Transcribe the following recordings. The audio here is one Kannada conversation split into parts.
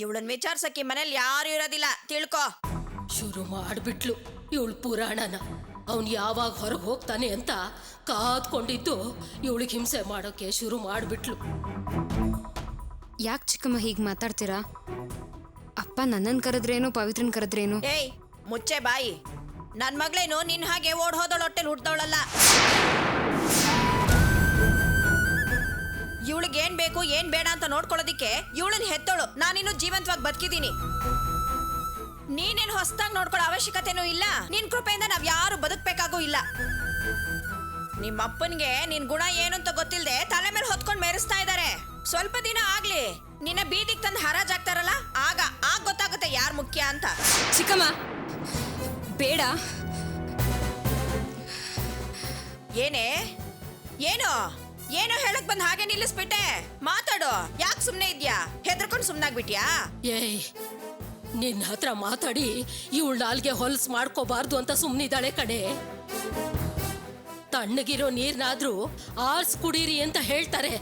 ಇವಳನ್ನ ವಿಚಾರ್ಸಕ್ಕೆ ಮನೇಲಿ ಯಾರು ಇರೋದಿಲ್ಲ, ತಿಳ್ಕೊ. ಶುರು ಮಾಡ್ಬಿಟ್ಲು ಇವಳು ಪುರಾಣನ. ಅವನು ಯಾವಾಗ ಹೊರಗೆ ಹೋಗ್ತಾನೆ ಅಂತ ಕಾದ್ಕೊಂಡಿದ್ದು ಇವಳಿಗೆ ಹಿಂಸೆ ಮಾಡೋಕೆ ಶುರು ಮಾಡ್ಬಿಟ್ಲು. ಯಾಕೆ ಚಿಕ್ಕಮ್ಮ ಹೀಗೆ ಮಾತಾಡ್ತೀರಾ? ಅಪ್ಪ ನನ್ನನ್ನು ಕರೆದ್ರೇನು ಪವಿತ್ರನ್ ಕರೆದ್ರೇನು? ಏಯ್ ಮುಚ್ಚೆ ಬಾಯಿ. ನನ್ ಮಗಳೇನು ನಿನ್ ಹಾಗೆ ಓಡ್ ಹೋದಳ ಹೊಟ್ಟೆಲ್ ಹುಡ್ದವಳಲ್ಲ. ಇವಳಿಗೆ ಏನ್ ಬೇಕು ಏನ್ ಬೇಡ ಅಂತ ನೋಡ್ಕೊಳ್ಳೋದಿಕ್ಕೆ ಇವಳನ್ನ ಹೆತ್ತೋಳು. ನಾನಿನ್ನು ಜೀವಂತವಾಗಿ ಬದುಕಿದ್ದೀನಿ. ನೀನೇನು ಹೊಸದಾಗಿ ನೋಡ್ಕೊಳ್ಳೋ ಅವಶ್ಯಕತೆನೂ ಇಲ್ಲ. ನಿನ್ ಕೃಪೆಯಿಂದ ನಾವ್ ಯಾರು ಬದುಕ್ಬೇಕಾಗೂ ಇಲ್ಲ. ನಿಮ್ಮಪ್ಪನ್ಗೆ ನಿನ್ ಗುಣ ಏನು ಅಂತ ಗೊತ್ತಿಲ್ಲದೆ ತಲೆ ಮೇಲೆ ಹೊತ್ಕೊಂಡ್ ಮೆರೆಸ್ತಾ ಇದ್ದಾರೆ. ಸ್ವಲ್ಪ ದಿನ ಆಗ್ಲಿ, ನಿನ್ನ ಬೀದಿಗೆ ತಂದು ಹರಾಜಾಗ್ತಾರಲ್ಲ, ಆಗ ಗೊತ್ತಾಗುತ್ತೆ ಯಾರು ಮುಖ್ಯ ಅಂತ. ಚಿಕ್ಕಮ್ಮ ಬೇಡ. ಏನೇ ಏನೋ ಏನೋ ಹೇಳಕ್ ಬಂದ್ ಹಾಗೆ ನಿಲ್ಲಿಸ್ಬಿಟ್ಟೆ. ಮಾತಾಡೋ, ಯಾಕೆ ಸುಮ್ನೆ ಇದ್ಯಾ? ಹೆದರ್ಕೊಂಡು ಸುಮ್ನಾಗ್ಬಿಟ್ಯಾ? ಏಯ್, ನಿನ್ನ ಹತ್ರ ಮಾತಾಡಿ ಇವಳು ನಾಲ್ಗೆ ಹೊಲ್ಸ್ ಮಾಡ್ಕೋಬಾರ್ದು ಅಂತ ಸುಮ್ನಿದ್ದಾಳೆ ಕಡೆ. ತಣ್ಣಗಿರೋ ನೀರ್ನಾದ್ರೂ ಆರ್ಸ್ ಕುಡೀರಿ ಅಂತ ಹೇಳ್ತಾರೆ.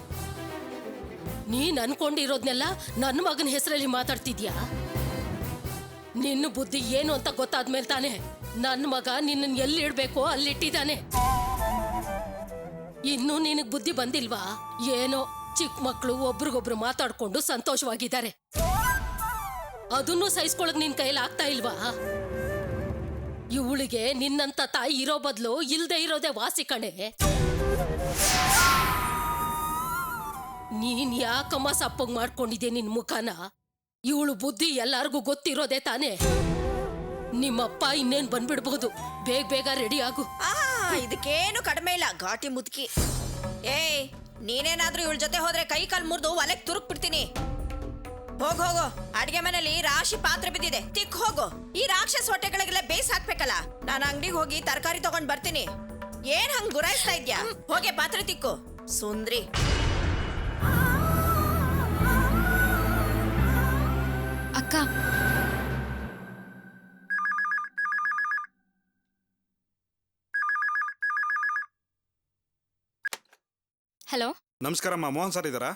ನೀನ್ ಅನ್ಕೊಂಡಿರೋದ್ನೆಲ್ಲ ನನ್ನ ಮಗನ ಹೆಸರಲ್ಲಿ ಮಾತಾಡ್ತಿದ್ಯಾ? ನಿನ್ನ ಬುದ್ಧಿ ಏನು ಅಂತ ಗೊತ್ತಾದ್ಮೇಲೆ ತಾನೆ ನನ್ನ ಮಗ ನಿನ್ನ ಎಲ್ಲಿ ಇಡ್ಬೇಕೋ ಅಲ್ಲಿಟ್ಟಿದ್ದಾನೆ. ಇನ್ನು ನಿನಗ್ ಬುದ್ಧಿ ಬಂದಿಲ್ವಾ? ಏನೋ ಚಿಕ್ಕ ಮಕ್ಕಳು ಒಬ್ರಿಗೊಬ್ರು ಮಾತಾಡ್ಕೊಂಡು ಸಂತೋಷವಾಗಿದ್ದಾರೆ. ಅದನ್ನು ಸಹಿಸ್ಕೊಳಕ್ ನಿನ್ ಕೈಲಿ ಆಗ್ತಾ ಇಲ್ವಾ? ಇವಳಿಗೆ ನಿನ್ನಂತ ತಾಯಿ ಇರೋ ಬದಲು ಇಲ್ದೇ ಇರೋದೇ ವಾಸಿ ಕಣೆ. ನೀನ್ ಯಾಕಮ್ಮ ಸಪ್ಪಗ್ ಮಾಡ್ಕೊಂಡಿದ್ದೆ ನಿನ್ ಮುಖನ? ಇವಳು ಬುದ್ಧಿ ಎಲ್ಲಾರ್ಗೂ ಗೊತ್ತಿರೋದೇ ತಾನೆ. ನಿಮ್ಮಪ್ಪ ಇನ್ನೇನ್ ಬಂದ್ಬಿಡ್ಬಹುದು. ಬೇಗ ರೆಡಿ ಆಗು. ಇದಕ್ಕೇನು ಕಡಿಮೆ ಇಲ್ಲ, ಘಾಟಿ ಮುದುಕಿ. ಏಯ್, ನೀನೇನಾದ್ರೂ ಇವಳ ಜೊತೆ ಹೋದ್ರೆ ಕೈ ಕಾಲ್ ಮುರಿದು ಒಲೆಗ್ ತುರುಕ್ ಬಿಡ್ತೀನಿ. ಹೋಗು, ಅಡ್ಗೆ ಮನೇಲಿ ರಾಶಿ ಪಾತ್ರೆ ಬಿದ್ದಿದೆ, ತಿಕ್ ಹೋಗು. ಈ ರಾಕ್ಷಸ ಹೊಟ್ಟೆಗಳಿಗೆಲ್ಲ ಬೇಸ್ ಹಾಕ್ಬೇಕಲ್ಲ. ನಾನು ಅಂಗಡಿಗೆ ಹೋಗಿ ತರಕಾರಿ ತಗೊಂಡ್ ಬರ್ತೀನಿ. ಏನ್ ಹಂಗ್ ಗುರಾಯಿಸ್ತಾ ಇದ್ಯಾ? ಹೋಗೆ ಪಾತ್ರೆ ತಿಕ್ಕು ಸುಂದ್ರಿ. ಅಕ್ಕ, ಹಲೋ. ನಮಸ್ಕಾರಮ್ಮ, ಮೋಹನ್ ಸರ್ ಇದ್ದಾರಾ?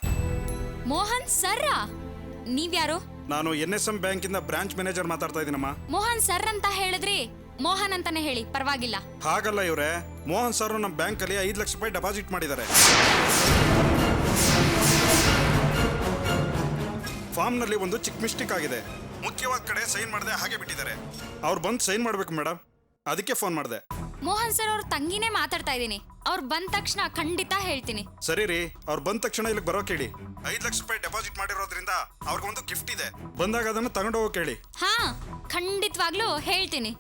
ಮೋಹನ್ ಸರ್ರಾ? ನೀವ್ಯಾರು? ನಾನು NSM ಬ್ಯಾಂಕಿಂದ ಬ್ರಾಂಚ್ ಮ್ಯಾನೇಜರ್ ಮಾತಾಡ್ತಾ ಇದ್ದೀನಮ್ಮ. ಮೋಹನ್ ಸರ್ ಅಂತ ಹೇಳಿದ್ರಿ, ಮೋಹನ್ ಅಂತಾನೆ ಹೇಳಿ, ಪರವಾಗಿಲ್ಲ. ಹಾಗಲ್ಲ ಇವ್ರೆ, ಮೋಹನ್ ಸರ್ ನಮ್ಮ ಬ್ಯಾಂಕ್ ಅಲ್ಲಿ 5 ಲಕ್ಷ ರೂಪಾಯಿ ಡೆಪಾಸಿಟ್ ಮಾಡಿದ್ದಾರೆ. ಫಾರ್ಮ್ ನಲ್ಲಿ ಒಂದು ಚಿಕ್ಕ ಮಿಸ್ಟೇಕ್ ಆಗಿದೆ. ಮುಖ್ಯವಾದ ಕಡೆ ಸೈನ್ ಮಾಡದೆ ಹಾಗೆ ಬಿಟ್ಟಿದ್ದಾರೆ. ಅವ್ರು ಬಂದು ಸೈನ್ ಮಾಡ್ಬೇಕು ಮೇಡಮ್, ಅದಕ್ಕೆ ಫೋನ್ ಮಾಡಿದೆ. ಮೋಹನ್ ಸರ್ ಅವ್ರ ತಂಗಿನೇ ಮಾತಾಡ್ತಾ ಇದ್ದೀನಿ. ಅವ್ರು ಬಂದ ತಕ್ಷಣ ಖಂಡಿತ ಹೇಳ್ತೀನಿ. ಸರಿ ರೀ, ಅವ್ರು ಬಂದ ತಕ್ಷಣ ಇಲ್ಲಿಗೆ ಬರೋ ಕೇಳಿ. 5 ಲಕ್ಷ ರೂಪಾಯಿ ಡೆಪಾಸಿಟ್ ಮಾಡಿರೋದ್ರಿಂದ ಅವ್ರಿಗೊಂದು ಗಿಫ್ಟ್ ಇದೆ. ಬಂದಾಗ ಅದನ್ನು ತಗೊಂಡು ಹೋಗೋ ಕೇಳಿ. ಹಾ, ಖಂಡಿತವಾಗ್ಲೂ ಹೇಳ್ತೀನಿ.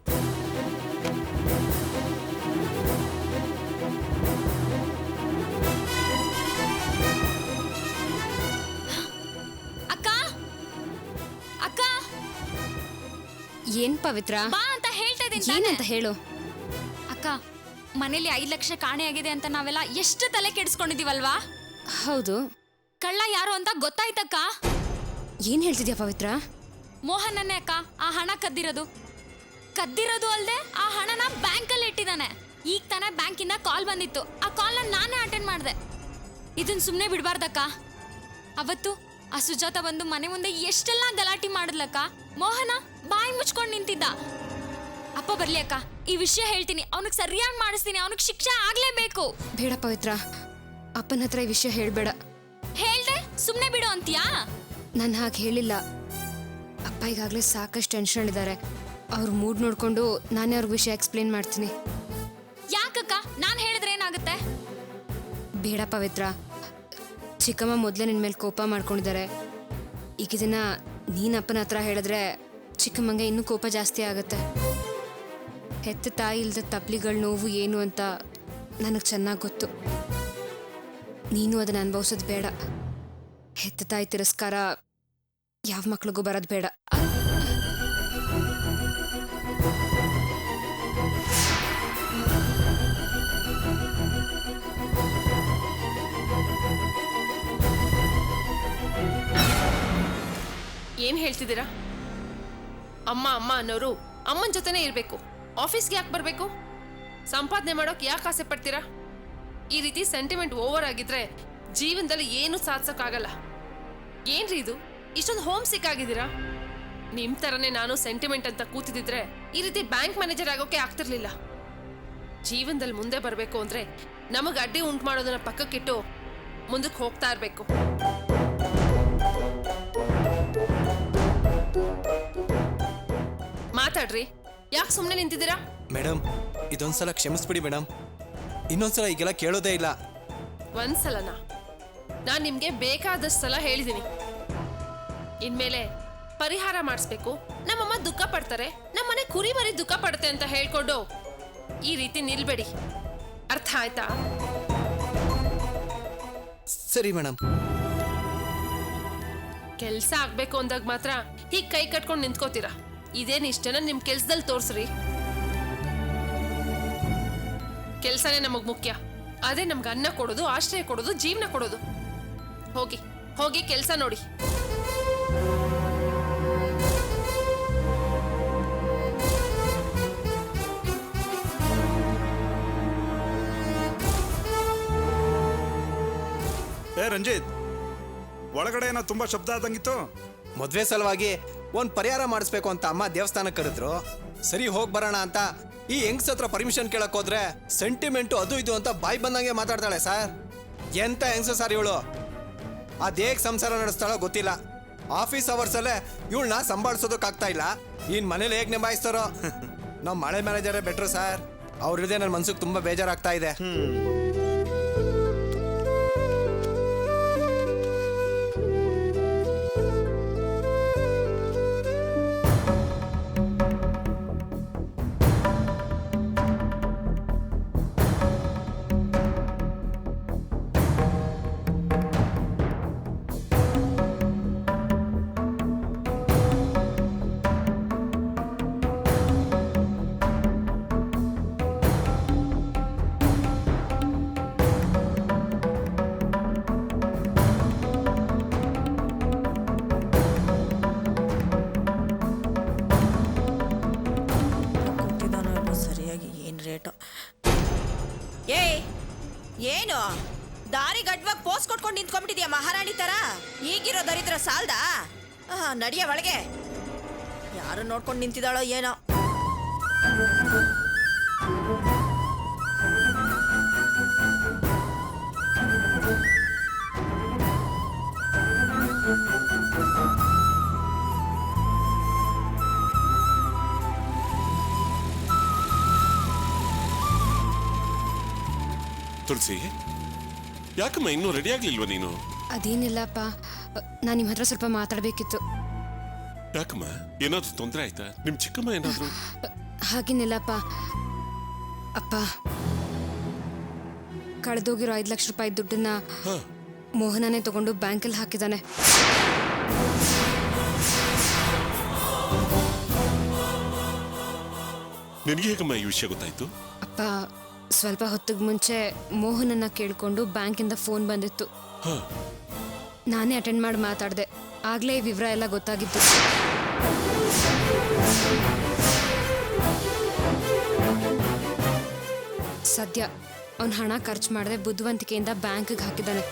ಅಕ್ಕ, ಅಕ್ಕ, ಏನ್ ಪವಿತ್ರ ಬಾ ಅಂತ ಹೇಳ್ತಾ ಇದ್ದೀನಿ. ಏನಂತ ಹೇಳು. ಅಕ್ಕ, ಮನೇಲಿ 5 ಲಕ್ಷ ಕಾಣೆಯಾಗಿದೆ ಅಂತ ನಾವೆಲ್ಲ ಎಷ್ಟು ತಲೆ ಕೆಡಿಸ್ಕೊಂಡಿದೀವಲ್ವಾ? ಹೌದು. ಕಳ್ಳ ಯಾರು ಅಂತ ಗೊತ್ತಾಯ್ತಕ್ಕ. ಏನ್ ಹೇಳ್ತಿದ್ಯಾ ಪವಿತ್ರ? ಮೋಹನನ್ನೇ ಅಕ್ಕ ಆ ಹಣ ಕದ್ದಿರೋದು ಅಲ್ದೆ ಆ ಹಣನ ಬ್ಯಾಂಕಲ್ಲಿ ಇಟ್ಟಿದ್ದಾನೆ. ಈಗ ತಾನೇ ಬ್ಯಾಂಕಿಂದ ಕಾಲ್ ಬಂದಿತ್ತು. ಆ ಕಾಲ್ನ ನಾನೇ ಅಟೆಂಡ್ ಮಾಡಿದೆ. ಇದನ್ ಸುಮ್ನೆ ಬಿಡ್ಬಾರ್ದಕ್ಕ. ಅವತ್ತು ಆ ಸುಜಾತ ಬಂದು ಮನೆ ಮುಂದೆ ಎಷ್ಟೆಲ್ಲ ಗಲಾಟೆ ಮಾಡಿದ್ಲಕ್ಕ. ಮೋಹನ ಬಾಯಿ ಮುಚ್ಕೊಂಡು ನಿಂತಿದ್ದ. ಅಪ್ಪ ಬರ್ಲಿ ಅಕ್ಕ, ಈ ವಿಷಯ ಹೇಳ್ತೀನಿ. ಅವನಿಗೆ ಸರಿಯಾಗಿ ಮಾಡಿಸ್ತೀನಿ. ಅವನಿಗೆ ಶಿಕ್ಷೆ ಆಗ್ಲೇಬೇಕು. ಬೇಡ ಪವಿತ್ರ, ಅಪ್ಪನ ಹತ್ರ ಈ ವಿಷಯ ಹೇಳ್ಬೇಡ. ಹೇಳ್ದೆ ಸುಮ್ನೆ ಬಿಡು ಅಂತೀಯಾ? ನಾನು ಹಾಗೆ ಹೇಳಿಲ್ಲ. ಅಪ್ಪ ಈಗಾಗಲೇ ಸಾಕಷ್ಟು ಟೆನ್ಷನ್ ಇದ್ದಾರೆ. ಅವ್ರ ಮೂಡ್ ನೋಡ್ಕೊಂಡು ನಾನೇ ಅವ್ರಿಗೆ ವಿಷಯ ಎಕ್ಸ್ಪ್ಲೇನ್ ಮಾಡ್ತೀನಿ. ಯಾಕಕ್ಕ? ನಾನು ಹೇಳಿದ್ರೆ ಏನಾಗುತ್ತೆ? ಬೇಡ ಪವಿತ್ರ, ಚಿಕ್ಕಮ್ಮ ಮೊದಲೇ ನಿನ್ನ ಮೇಲೆ ಕೋಪ ಮಾಡ್ಕೊಂಡಿದ್ದಾರೆ. ಈಗ ಇದನ್ನ ನೀನು ಅಪ್ಪನ ಹತ್ರ ಹೇಳಿದ್ರೆ ಚಿಕ್ಕಮ್ಮಂಗೆ ಇನ್ನೂ ಕೋಪ ಜಾಸ್ತಿ ಆಗುತ್ತೆ. ಹೆತ್ತ ತಾಯಿ ಇಲ್ದ ತಪ್ಲಿಗಳ ನೋವು ಏನು ಅಂತ ನನಗೆ ಚೆನ್ನಾಗಿ ಗೊತ್ತು. ನೀನು ಅದನ್ನು ಅನುಭವಿಸೋದು ಬೇಡ. ಹೆತ್ತ ತಾಯಿ ತಿರಸ್ಕಾರ ಯಾವ ಮಕ್ಳಿಗೂ ಬರೋದು ಬೇಡ. ಏನ್ ಹೇಳ್ತಿದ್ದೀರಾ? ಅಮ್ಮ ಅನ್ನೋರು ಅಮ್ಮನ ಜೊತೆನೇ ಇರಬೇಕು. ಆಫೀಸ್ಗೆ ಯಾಕೆ ಬರಬೇಕು? ಸಂಪಾದನೆ ಮಾಡೋಕೆ ಯಾಕೆ ಆಸೆ ಪಡ್ತೀರಾ? ಈ ರೀತಿ ಸೆಂಟಿಮೆಂಟ್ ಓವರ್ ಆಗಿದ್ರೆ ಜೀವನದಲ್ಲಿ ಏನು ಸಾಧಿಸೋಕ್ಕಾಗಲ್ಲ. ಏನ್ರಿ ಇದು? ಇಷ್ಟೊಂದು ಹೋಮ್ ಸಿಕ್ ಆಗಿದ್ದೀರಾ? ನಿಮ್ ತರನೇ ನಾನು ಸೆಂಟಿಮೆಂಟ್ ಅಂತ ಕೂತಿದ್ರೆ ಈ ರೀತಿ ಬ್ಯಾಂಕ್ ಮ್ಯಾನೇಜರ್ ಆಗೋಕೆ ಆಗ್ತಿರ್ಲಿಲ್ಲ. ಜೀವನದಲ್ಲಿ ಮುಂದೆ ಬರಬೇಕು ಅಂದ್ರೆ ನಮಗ್ ಅಡ್ಡಿ ಉಂಟು ಮಾಡೋದನ್ನ ಪಕ್ಕಕ್ಕಿಟ್ಟು ಮುಂದಕ್ಕೆ ಹೋಗ್ತಾ ಇರ್ಬೇಕು. ಮಾತಾಡ್ರಿ, ಯಾಕೆ ಸುಮ್ಮನೆ ನಿಂತಿದ್ದೀರಾ? ಮೇಡಮ್, ಇದೊಂದ್ಸಲ ಕ್ಷಮಿಸ್ಬಿಡಿ ಮೇಡಮ್. ಇನ್ನೊಂದ್ಸಲ ಈಗೆಲ್ಲ ಕೇಳೋದೇ ಇಲ್ಲ. ಒಂದ್ಸಲನಾ? ನಾನ್ ನಿಮ್ಗೆ ಬೇಕಾದಷ್ಟು ಸಲ ಹೇಳಿದೀನಿ. ಇನ್ಮೇಲೆ ಪರಿಹಾರ ಮಾಡಿಸ್ಬೇಕು, ನಮ್ಮಮ್ಮ ದುಃಖ ಪಡ್ತಾರೆ, ನಮ್ಮನೆ ಕುರಿ ಮರಿ ದುಃಖ ಪಡುತ್ತೆ ಅಂತ ಹೇಳ್ಕೊಂಡು ಈ ರೀತಿ ನಿಲ್ಬೇಡಿ. ಅರ್ಥ ಆಯ್ತಾ? ಸರಿ ಮೇಡಮ್. ಕೆಲ್ಸ ಆಗ್ಬೇಕು ಅಂದಾಗ ಮಾತ್ರ ಹೀಗ್ ಕೈ ಕಟ್ಕೊಂಡು ನಿಂತ್ಕೋತೀರಾ. ಇದೇನ್ ಇಷ್ಟನ ನಿಮ್ ಕೆಲ್ಸದಲ್ಲಿ ತೋರ್ಸ್ರಿ. ಕೆಲ್ಸನೇ ನಮಗ್ ಮುಖ್ಯ. ಅದೇ ನಮ್ಗೆ ಅನ್ನ ಕೊಡೋದು, ಆಶ್ರಯ ಕೊಡೋದು, ಜೀವನ ಕೊಡೋದು. ಹೋಗಿ ಹೋಗಿ ಕೆಲ್ಸ ನೋಡಿ. ಏ ರಂಜಿತ್, ಒಳಗಡೆ ಏನೋ ತುಂಬಾ ಶಬ್ದ ಆದಂಗಿತ್ತು. ಮದ್ವೆ ಸಲುವಾಗಿ ಒಂದ್ ಪರಿಹಾರ ಮಾಡಿಸ್ಬೇಕು ಅಂತ ಅಮ್ಮ ದೇವಸ್ಥಾನಕ್ಕೆ ಕರೆದ್ರು. ಸರಿ ಹೋಗ್ ಬರೋಣ ಅಂತ ಈ ಹೆಂಗ್ಸ್ ಹತ್ರ ಪರ್ಮಿಷನ್ ಕೇಳಕ್ ಹೋದ್ರೆ ಸೆಂಟಿಮೆಂಟು ಅದು ಇದು ಅಂತ ಬಾಯಿ ಬಂದಂಗೆ ಮಾತಾಡ್ತಾಳೆ ಸರ್. ಎಂತ ಹೆಂಗ್ಸ ಸರ್ ಇವಳು. ಅದೇಗ್ ಸಂಸಾರ ನಡೆಸ್ತಾಳೋ ಗೊತ್ತಿಲ್ಲ. ಆಫೀಸ್ ಅವರ್ಸ್ ಅಲ್ಲೇ ಇವಳನ್ನ ಸಂಭಾಳಿಸೋದಕ್ಕಾಗ್ತಾ ಇಲ್ಲ. ಇನ್ ಮನೇಲಿ ಹೇಗ್ ನಿಭಾಯಿಸ್ತಾರೋ. ನಾವು ಮಳೆ ಮ್ಯಾನೇಜರೇ ಬೆಟ್ರು ಸರ್. ಅವ್ರಿದೆ ನನ್ನ ಮನ್ಸಿಗೆ ತುಂಬಾ ಬೇಜಾರಾಗ್ತಾ ಇದೆ. ಸರಿಯಾಗಿ ಏನ್ ರೇಟು? ಏಯ್, ಏನು ದಾರಿ ಗಡ್ವಾಗಿ ಪೋಸ್ ಕೊಟ್ಕೊಂಡು ನಿಂತ್ಕೊಂಡ್ಬಿಟ್ಟಿದ್ಯಾ ಮಹಾರಾಣಿ ತರ? ಈಗಿರೋ ದರಿದ್ರ ಸಾಲ್ದಾ? ನಡಿಯ ಒಳಗೆ. ಯಾರು ನೋಡ್ಕೊಂಡು ನಿಂತಿದ್ದಾಳೋ ಏನೋ. ತುಳಸಿ, ಯಾಕಮ್ಮ ಇನ್ನೂ ರೆಡಿ ಆಗ್ಲಿಲ್ವ ನೀನು? ಅದೇನಿಲ್ಲಪ್ಪ, ನಾನು ನಿಮ್ಮ ಹತ್ರ ಸ್ವಲ್ಪ ಮಾತಾಡಬೇಕಿತ್ತು. ಯಾಕಮ್ಮ, ಏನಾದ್ರೂ ತೊಂದರೆ ಆಯ್ತಾ? ನಿಮ್ ಚಿಕ್ಕಮ್ಮ ಏನಾದ್ರು? ಹಾಗೇನಿಲ್ಲಪ್ಪ. ಅಪ್ಪ, ಕಳೆದೋಗಿರೋ 5 ಲಕ್ಷ ರೂಪಾಯಿ ದುಡ್ಡನ್ನ ಮೋಹನನೇ ತಗೊಂಡು ಬ್ಯಾಂಕಲ್ಲಿ ಹಾಕಿದ್ದಾನೆ. ನಿನಗೆ ಹೇಗಮ್ಮ ಈ ವಿಷಯ ಗೊತ್ತಾಯ್ತು? ಅಪ್ಪ, ಸ್ವಲ್ಪ ಹೊತ್ತಿಗೆ ಮುಂಚೆ ಮೋಹನನ್ನ ಕೇಳಿಕೊಂಡು ಬ್ಯಾಂಕಿಂದ ಫೋನ್ ಬಂದಿತ್ತು. ನಾನೇ ಅಟೆಂಡ್ ಮಾಡಿ ಮಾತಾಡಿದೆ. ಆಗ್ಲೇ ಈ ವಿವರ ಎಲ್ಲ ಗೊತ್ತಾಗಿತ್ತು. ಸದ್ಯ ಅವನ ಹಣ ಖರ್ಚು ಮಾಡದೆ ಬುದ್ಧಿವಂತಿಕೆಯಿಂದ ಬ್ಯಾಂಕ್ಗೆ ಹಾಕಿದ್ದಾನೆ.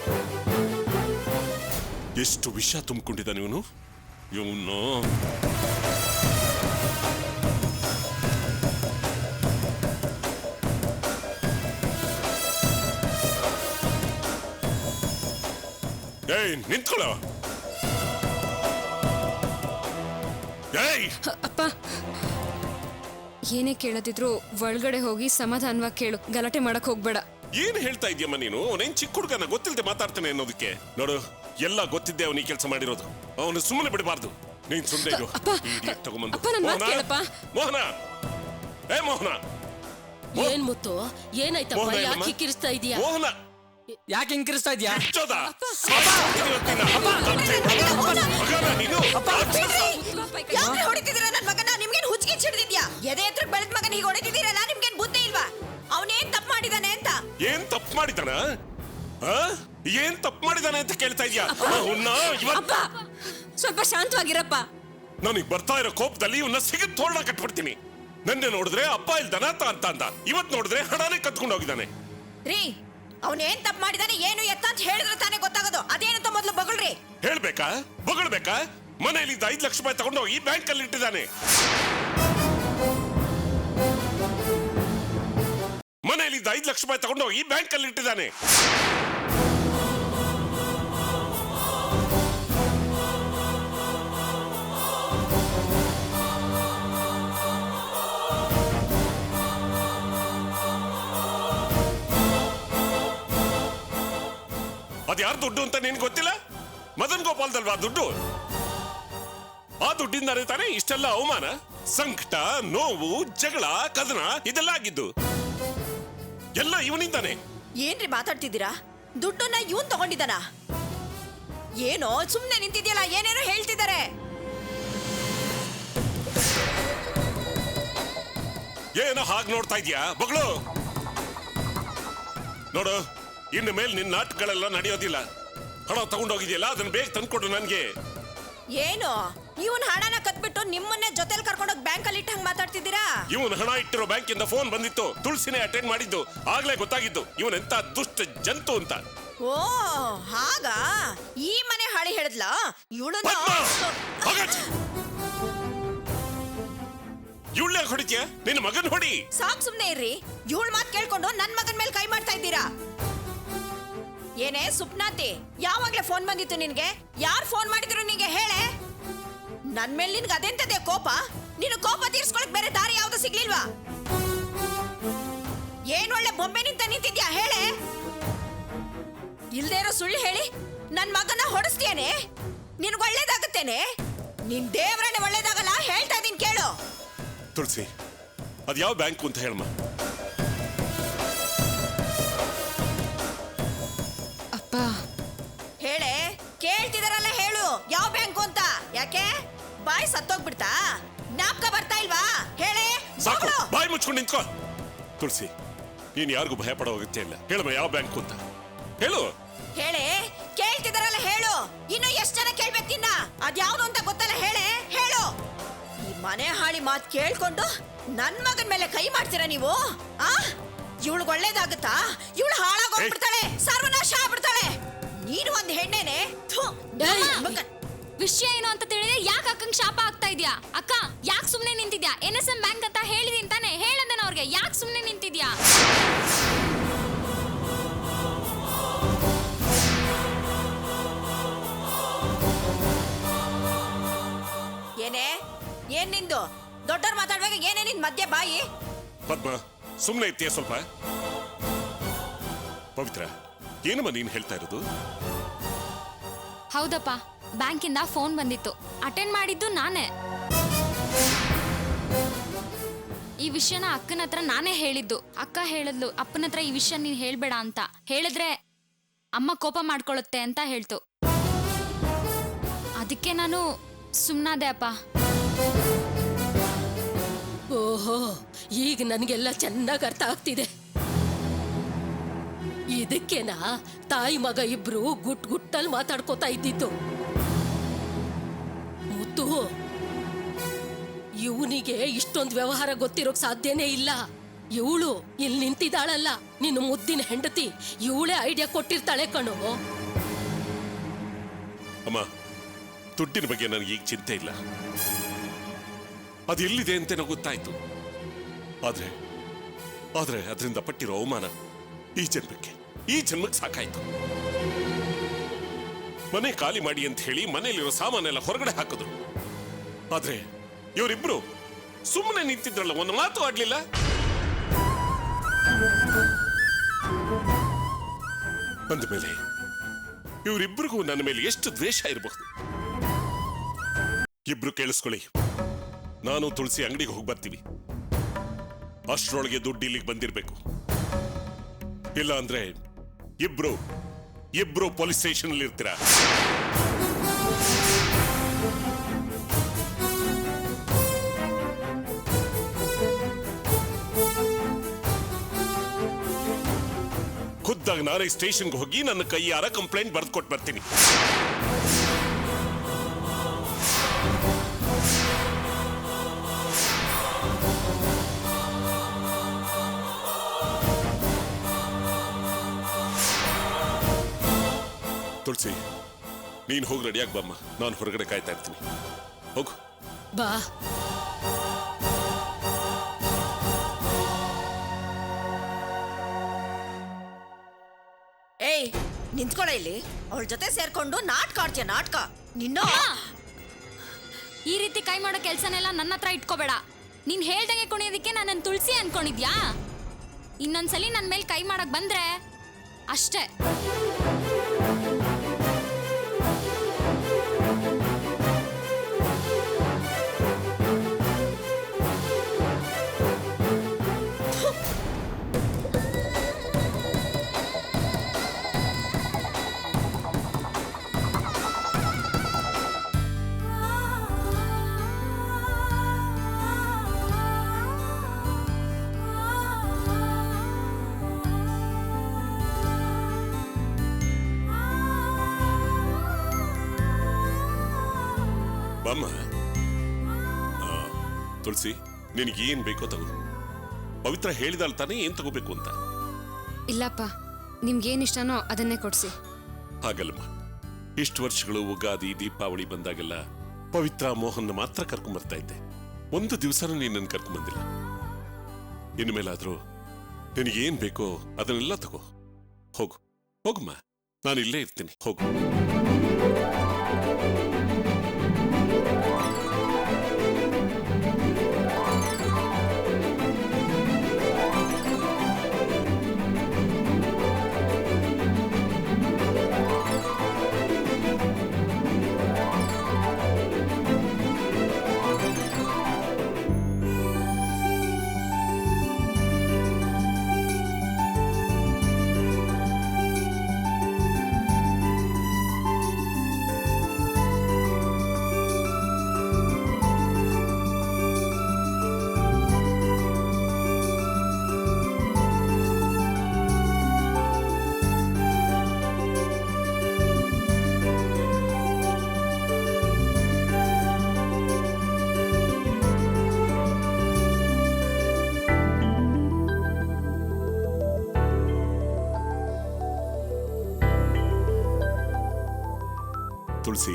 ಎಷ್ಟು ವಿಷಯ ತುಂಬಿಕೊಂಡಿದ್ದಾನೆ ಇವನು. ಇವನು ಏಯ್, ನಿಂತ್ಕೊಳ್ಳ. ಏಯ್, ಅಪ್ಪ, ಏನೇ ಕೇಳದಿದ್ರು ಒಳಗಡೆ ಹೋಗಿ ಸಮಾಧಾನವಾಗಿ ಕೇಳು. ಗಲಾಟೆ ಮಾಡಕ್ ಹೋಗ್ಬೇಡ. ಏನ್ ಹೇಳ್ತಾ ಇದೀಯಮ್ಮ ನೀನು? ಅವನೇನ್ ಚಿಕ್ಕ ಹುಡುಗನ ಗೊತ್ತಿಲ್ಲದೆ ಮಾತಾಡ್ತಾನೆ ಅನ್ನೋದಕ್ಕೆ? ನೋಡು, ಎಲ್ಲ ಗೊತ್ತಿದ್ದೆ ಅವನಿಗೆ ಕೆಲಸ ಮಾಡಿರೋದು. ಅವನು ಸುಮ್ಮನೆ ಬಿಡಬಾರ್ದು. ನೀನ್ ಸುಮ್ಮನೆ ಇರು. ತಗೊಂಬಂದು ಮೋಹನ, ಏ ಮೋಹನ. ಏನ್ ಮುತ್ತು, ಏನಾಯ್ತಪ್ಪ? ಯಾಕೆ ಕಿಕ್ಕಿರಿಸ್ತಾ ಇದೀಯಾ? ಮೋಹನ, ಯಾಕೆ ಹಿಂಗಿರಿಸ್ತಾ ಇದ್ಯಾ? ಯಾಕೆ ಹೊಡಿತಿದ್ದೀರಾ ನನ್ನ ಮಗನ? ನಿಮ್ಗೇನ್ ಹುಚ್ಚಿಗೆ ಹಿಡಿದಿದ್ಯಾ? ಎದೆ ಹತ್ರ ಬೆಳೆದ ಮಗನ ಹೀಗೆ ಹೊಡಿತಿದ್ದೀರಲ್ಲ, ನಿಮ್ಗೇನ್ ಬುದ್ಧಿ ಇಲ್ವಾ? ಅವನೇನ್ ತಪ್ಪು ಮಾಡಿದಾನೆ ಅಂತ? ಏನ್ ತಪ್ಪು ಮಾಡಿದಾನ? ಏನ್ ತಪ್ಪು ಮಾಡಿದಾನೆ ಅಂತ ಕೇಳ್ತಾ ಇದ್ಯಾ? ಸ್ವಲ್ಪ ಶಾಂತವಾಗಿರಪ್ಪ. ನನಗೆ ಬರ್ತಾ ಇರೋ ಕೋಪದಲ್ಲಿ ಇವನ್ನ ಸಿಗದ್ ತೋರಣ ಕಟ್ಬಿಡ್ತೀನಿ. ನನ್ನೆ ನೋಡಿದ್ರೆ ಅಪ್ಪ ಇಲ್ದನ ಅಂತ ಅಂದ. ಇವತ್ ನೋಡಿದ್ರೆ ಹಣನೇ ಕತ್ಕೊಂಡು ಹೋಗಿದ್ದಾನೆ. ರೀ, ಅವನೇನ್ ತಪ್ಪು ಮಾಡಿದಾನೆ ಏನು ಎತ್ತ ಅಂತ ಹೇಳಿದ್ರೆ ತಾನೇ ಗೊತ್ತಾಗೋದು. ಅದೇನಂತ ಮೊದಲು ಬಗಳ್ರಿ. ಹೇಳ್ಬೇಕಾ? ಹೊಗಳ್ಬೇಕಾ ಬೊಗಳ್ಬೇಕಾ? ಮನೆಯಲ್ಲಿ 5 ಲಕ್ಷ ರೂಪಾಯಿ ತಗೊಂಡು ಈ ಬ್ಯಾಂಕ್ ಅಲ್ಲಿ ಇಟ್ಟಿದ್ದಾನೆ. ಮನೆಯಲ್ಲಿ 5 ಲಕ್ಷ ರೂಪಾಯಿ ತಗೊಂಡು ಈ ಬ್ಯಾಂಕ್ ಅಲ್ಲಿ ಇಟ್ಟಿದ್ದಾನೆ. ಅದ್ಯಾರು ದುಡ್ಡು ಅಂತ ನಿನ್ಗೆ ಗೊತ್ತಿಲ್ಲ? ಮದನ್ ಗೋಪಾಲ್ದಲ್ವಾ ದುಡ್ಡು? ಆ ದುಡ್ಡಿಂದಾನೆ ತಾನೇ ಇಷ್ಟೆಲ್ಲ ಅವಮಾನ, ಸಂಕಟ, ನೋವು, ಜಗಳ, ಕದನ ಇದೆಲ್ಲ ಆಗಿದ್ದು. ಎಲ್ಲ ಇವನಿಂದಾನೆ. ಏನ್ರಿ ಮಾತಾಡ್ತಿದ್ದೀರಾ? ದುಡ್ಡನ್ನ ಇವನ್ ತಗೊಂಡಿದ್ದಾನ? ಏನೋ ಸುಮ್ನೆ ನಿಂತಿದ್ಯಲ್ಲ, ಏನೇನೋ ಹೇಳ್ತಿದ್ದಾರೆ. ಏನೋ ಹಾಗೆ ನೋಡ್ತಾ ಇದ್ಯಾ ಬಗಳು? ನೋಡು, ಇನ್ನು ಮೇಲೆ ನಿನ್ನ ನಾಟಕಗಳೆಲ್ಲ ನಡೆಯೋದಿಲ್ಲ. ಹಣ ತಗೊಂಡೋಗಿದ್ಯಲ್ಲ ಅದನ್ನ ಬೇಗ ತಂದ್ಕೊಡು ನನ್ಗೆ. ಏನು ಇವನ್ ಹಣನ ಕತ್ಬಿಟ್ಟು ನಿಮ್ಮನ್ನೇ ಜೊತೆಲಿ ಕರ್ಕೊಂಡೋಗಿ ಬ್ಯಾಂಕ್ ಅಲ್ಲಿ ಇಟ್ಟು ಹಂಗ್ ಮಾತಾಡ್ತಿದ್ದೀರಾ? ಇವನ್ ಹಣ ಇಟ್ಟಿರೋ ಬ್ಯಾಂಕ್ ಇಂದ ಫೋನ್ ಬಂದಿತ್ತು. ತುಳಸಿನೇ ಅಟೆಂಡ್ ಮಾಡಿದ್ದು. ಆಗ್ಲೇ ಗೊತ್ತಾಗಿದ್ದು ಇವನ್ ಎಂತ ದುಷ್ಟ ಜಂತು ಅಂತ. ಓ ಹಾಗ ಈ ಮನೆ ಹಾಳಿ ಹೇಳಿದ್ಲ ಇವಳನ್ನ. ಇವಳ್ಳೆ ಹೊಡಿತ್ಯಾ? ನಿನ್ನ ಮಗನ್ ಹೊಡಿ. ಸಾಕ್ ಸುಮ್ನೆ ಇರ್ರಿ. ಇವಳ ಮಾತ್ ಕೇಳ್ಕೊಂಡು ನನ್ ಮಗನ್ ಮೇಲೆ ಕೈ ಮಾಡ್ತಾ ಇದ್ದೀರಾ? ಏನೇ ಸುಪ್ನಾತಿ, ಯಾವಾಗ್ಲೇ ಫೋನ್ ಬಂದಿತ್ತು ನಿನ್ಗೆ? ಯಾರು ಫೋನ್ ಮಾಡಿದ್ರು ನಿನ್ಗೆ ಹೇಳೆ? ನನ್ ಮೇಲೆ ನಿನ್ಗೆ ಅದೆಂತದೆ ಕೋಪ? ನೀನು ಕೋಪ ತೀರ್ಸ್ಕೊಳಕ್ ಬೇರೆ ದಾರಿ ಯಾವ್ದು ಸಿಗ್ಲಿಲ್ವಾ? ಏನ್ ಒಳ್ಳೆ ಬೊಂಬೆ ನಿಂತಿದ್ಯಾ ಹೇಳೆ? ಇಲ್ದೇ ಇರೋ ಸುಳ್ಳು ಹೇಳಿ ನನ್ ಮಗನ ಹೊಡಿಸ್ತೀಯೇನೆ? ನಿನ್ಗೆ ಒಳ್ಳೇದಾಗುತ್ತೇನೆ? ನಿನ್ ದೇವ್ರನ್ನೇ ಒಳ್ಳೇದಾಗಲ್ಲ, ಹೇಳ್ತಾ ಇದೀನಿ ಕೇಳು. ತುಳಸಿ, ಅದ್ಯಾವ ಬ್ಯಾಂಕು ಅಂತ ಹೇಳಮ್ಮ. ಅಪ್ಪ ಹೇಳೆ, ಕೇಳ್ತಿದಾರಲ್ಲ ಹೇಳು ಯಾವ ಬ್ಯಾಂಕು ಅಂತ. ಯಾಕೆ ಬಾಯಿ ಸತ್ತೋಗ್ಬಿಡ್ತಾ? ಜ್ಞಾಪಕ ಬರ್ತಾ ಇಲ್ವಾ? ಹೇಳೆ. ಸಾಕು, ಬಾಯಿ ಮುಚ್ಕೊಂಡು ನಿಂತ್ಕೋ. ತುಳಸಿ, ನೀನ್ ಯಾರಿಗೂ ಭಯ ಪಡೋ ಅಗತ್ಯ ಇಲ್ಲ. ಹೇಳಮ್ಮ ಯಾವ ಬ್ಯಾಂಕು ಅಂತ ಹೇಳು. ಹೇಳೆ, ಕೇಳ್ತಿದಾರಲ್ಲ ಹೇಳು. ಇನ್ನು ಎಷ್ಟು ಜನ ಕೇಳ್ಬೇಕಿನ್ನ? ಅದ್ಯಾವ್ದು ಅಂತ ಗೊತ್ತಲ್ಲ, ಹೇಳೆ ಹೇಳು. ಈ ಮನೆ ಹಾಳಿ ಮಾತ್ ಕೇಳ್ಕೊಂಡು ನನ್ ಮಗನ್ ಮೇಲೆ ಕೈ ಮಾಡ್ತೀರಾ ನೀವು? ಆ ಇವಳಿಗೆ ಒಳ್ಳೇದಾಗುತ್ತಾ? ಇವಳು ಹಾಳಾಗೋಗ್ಬಿಡ್ತಾಳೆ, ಸರ್ವನಾಶ ಆಗ್ಬಿಡ್ತಾಳೆ. ನೀನು ಒಂದ್ ಹೆಣ್ಣೇನೆ. ಥು, ವಿಷಯ ಏನು ಅಂತ ತಿಳಿದ್ರೆ ಯಾಕೆ ಅಕ್ಕಂಗ್ ಶಾಪ ಆಗ್ತಾ ಇದ್ಯಾ? ಅಕ್ಕ ಯಾಕೆ ಸುಮ್ನೆ ನಿಂತಿದ್ಯಾ? NSM ಬ್ಯಾಂಕ್ ಅಂತ ಹೇಳಿದೀನಿ ತಾನೆ, ಹೇಳಂದೇನ ಅವ್ರಿಗೆ. ಯಾಕೆ ಸುಮ್ನೆ ನಿಂತಿದ್ಯಾ? ಏನೇ ಏನ್ ನಿಂದು? ದೊಡ್ಡವ್ರು ಮಾತಾಡುವಾಗ ಏನೇ ನಿನ್ ಮಧ್ಯೆ ಬಾಯಿ? ಪದ್ಮ, ಸುಮ್ನೆ ಇರ್ತೀಯ ಸ್ವಲ್ಪ? ಪವಿತ್ರ, ಏನಮ್ಮ ನೀನ್ ಹೇಳ್ತಾ ಇರೋದು? ಹೌದಪ್ಪ, ಬ್ಯಾಂಕಿಂದ ಫೋನ್ ಬಂದಿತ್ತು. ಅಟೆಂಡ್ ಮಾಡಿದ್ದು ನಾನೇ. ಈ ವಿಷಯನ ಅಕ್ಕನ ಹತ್ರ ನಾನೇ ಹೇಳಿದ್ದು. ಅಕ್ಕ ಹೇಳಿದ್ಲು ಅಪ್ಪನ ಹತ್ರ ಈ ವಿಷಯ ನೀನ್ ಹೇಳ್ಬೇಡ ಅಂತ. ಹೇಳಿದ್ರೆ ಅಮ್ಮ ಕೋಪ ಮಾಡ್ಕೊಳ್ಳುತ್ತೆ ಅಂತ ಹೇಳ್ತು. ಅದಕ್ಕೆ ನಾನು ಸುಮ್ನಾದೆ ಅಪ್ಪ. ಓಹೋ, ಈಗ ನನಗೆಲ್ಲ ಚೆನ್ನಾಗಿ ಅರ್ಥ ಆಗ್ತಿದೆ. ಇದಕ್ಕೇನಾ ತಾಯಿ ಮಗ ಇಬ್ರು ಗುಟ್ಟಲ್ಲಿ ಮಾತಾಡ್ಕೋತಾ ಇದ್ದಿದ್ದು? ಮುತ್ತು, ಇವನಿಗೆ ಇಷ್ಟೊಂದು ವ್ಯವಹಾರ ಗೊತ್ತಿರೋಕ್ ಸಾಧ್ಯನೇ ಇಲ್ಲ. ಇವಳು ಇಲ್ಲಿ ನಿಂತಿದ್ದಾಳಲ್ಲ, ನಿನ್ನ ಮುದ್ದಿನ ಹೆಂಡತಿ, ಇವಳೇ ಐಡಿಯಾ ಕೊಟ್ಟಿರ್ತಾಳೆ ಕಣೋ. ಅಮ್ಮ, ದುಡ್ಡಿನ ಬಗ್ಗೆ ನನಗೆ ಈಗ ಚಿಂತೆ ಇಲ್ಲ. ಅದು ಎಲ್ಲಿದೆ ಅಂತ ನನಗೆ ಗೊತ್ತಾಯ್ತು. ಆದ್ರೆ ಅದರಿಂದ ಪಟ್ಟಿರೋ ಅವಮಾನ ಈ ಜನ್ಮಕ್ಕೆ ಸಾಕಾಯ್ತು. ಮನೆ ಖಾಲಿ ಮಾಡಿ ಅಂತ ಹೇಳಿ ಮನೆಯಲ್ಲಿರೋ ಸಾಮಾನೆಲ್ಲ ಹೊರಗಡೆ ಹಾಕಿದ್ರು. ಆದ್ರೆ ಇವರಿಬ್ರು ಸುಮ್ಮನೆ ನಿಂತಿದ್ರಲ್ಲ, ಒಂದು ಮಾತು ಆಡ್ಲಿಲ್ಲ. ಅಂದಮೇಲೆ ಇವರಿಬ್ರಿಗೂ ನನ್ನ ಮೇಲೆ ಎಷ್ಟು ದ್ವೇಷ ಇರಬಹುದು. ಇಬ್ರು ಕೇಳಿಸ್ಕೊಳ್ಳಿ, ನಾನು ತುಳಸಿ ಅಂಗಡಿಗೆ ಹೋಗಿ ಬರ್ತೀವಿ. ಅಷ್ಟರೊಳಗೆ ದುಡ್ಡು ಇಲ್ಲಿಗೆ ಬಂದಿರಬೇಕು. ಇಲ್ಲ ಅಂದ್ರೆ ಇಬ್ರು ಪೊಲೀಸ್ ಸ್ಟೇಷನ್ ಅಲ್ಲಿ ಇರ್ತೀರಾ. ಖುದ್ದಾಗಿ ನಾನೇ ಸ್ಟೇಷನ್ಗೆ ಹೋಗಿ ನನ್ನ ಕೈಯಾರ ಕಂಪ್ಲೇಂಟ್ ಬರೆದು ಕೊಟ್ಟು ಬರ್ತೀನಿ. ತುಳಸಿ, ನೀನ್ ಹೋಗಿ ರೆಡಿಯಾಗಿ ಬಮ್ಮ, ನಾನು ಹೊರಗಡೆ ಕಾಯ್ತಾ ಇರ್ತೀನಿ. ಹೋಗು. ಬಾ. ಏಯ್ ನಿಂತ್ಕೊಳ್ಳ ಇಲ್ಲಿ. ಅವಳ ಜೊತೆ ಸೇರ್ಕೊಂಡು ನಾಟಕ ಆಡ್ತೀಯ, ನಾಟಕ ನಿನ್ನ. ಈ ರೀತಿ ಕೈ ಮಾಡೋ ಕೆಲ್ಸನೆಲ್ಲ ನನ್ನ ಹತ್ರ ಇಟ್ಕೋಬೇಡ. ನೀನ್ ಹೇಳ್ದಂಗೆ ಕುಣಿಯೋದಕ್ಕೆ ನಾನು ತುಳಸಿ ಅನ್ಕೊಂಡಿದ್ಯಾ? ಇನ್ನೊಂದ್ಸಲಿ ನನ್ನ ಮೇಲೆ ಕೈ ಮಾಡಕ್ ಬಂದ್ರೆ ಅಷ್ಟೇ. ಬಮ್ಮ. ತುಳಸಿ, ನಿನಗೆ ಏನ್ ಬೇಕೋ ತಗೋ. ಪವಿತ್ರ ಹೇಳಿದಾಲ್ ತಾನೇ ಏನ್ ತಗೋಬೇಕು ಅಂತ. ಇಲ್ಲಪ್ಪ, ನಿಮ್ಗೇನ್ ಇಷ್ಟನೋ ಅದನ್ನೇ ಕೊಡ್ಸಿ. ಹಾಗಲ್ಲಮ್ಮ, ಇಷ್ಟು ವರ್ಷಗಳು ಉಗಾದಿ ದೀಪಾವಳಿ ಬಂದಾಗೆಲ್ಲ ಪವಿತ್ರ ಮೋಹನ್ ಮಾತ್ರ ಕರ್ಕೊಂಡ್ಬರ್ತಾ ಇದ್ದೆ. ಒಂದು ದಿವಸನೂ ನೀನನ್ನು ಕರ್ಕೊಂಡ್ಬಂದಿಲ್ಲ. ಇನ್ನು ಮೇಲಾದ್ರೂ ನಿನಗೇನ್ ಬೇಕೋ ಅದನ್ನೆಲ್ಲ ತಗೋ. ಹೋಗು ಹೋಗಮ್ಮ, ನಾನು ಇಲ್ಲೇ ಇರ್ತೀನಿ. ಹೋಗು. ತುಳಸಿ,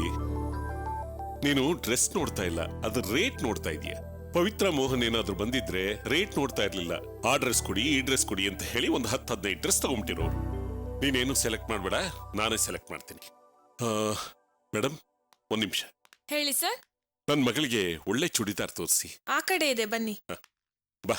ನೀನು ಡ್ರೆಸ್ ನೋಡ್ತಾ ಇಲ್ಲ, ಅದ್ರ ರೇಟ್ ನೋಡ್ತಾ ಇದೀಯ. ಪವಿತ್ರ ಮೋಹನ್ ಏನಾದ್ರೂ ಬಂದಿದ್ರೆ ರೇಟ್ ನೋಡ್ತಾ ಇರ್ಲಿಲ್ಲ. ಆ ಡ್ರೆಸ್ ಕೊಡಿ ಈ ಡ್ರೆಸ್ ಕೊಡಿ ಅಂತ ಹೇಳಿ ಒಂದು 10-15 ಡ್ರೆಸ್ ತಗೊಂಬಿಟ್ಟಿರೋರು. ನೀನೇನು ಸೆಲೆಕ್ಟ್ ಮಾಡ್ಬೇಡ, ನಾನೇ ಸೆಲೆಕ್ಟ್ ಮಾಡ್ತೀನಿ. ಮೇಡಮ್, ಒಂದ್ ನಿಮಿಷ. ಹೇಳಿ ಸರ್. ನನ್ನ ಮಗಳಿಗೆ ಒಳ್ಳೆ ಚೂಡಿದಾರ್ ತೋರಿಸಿ. ಆ ಕಡೆ ಇದೆ, ಬನ್ನಿ. ಬಾ.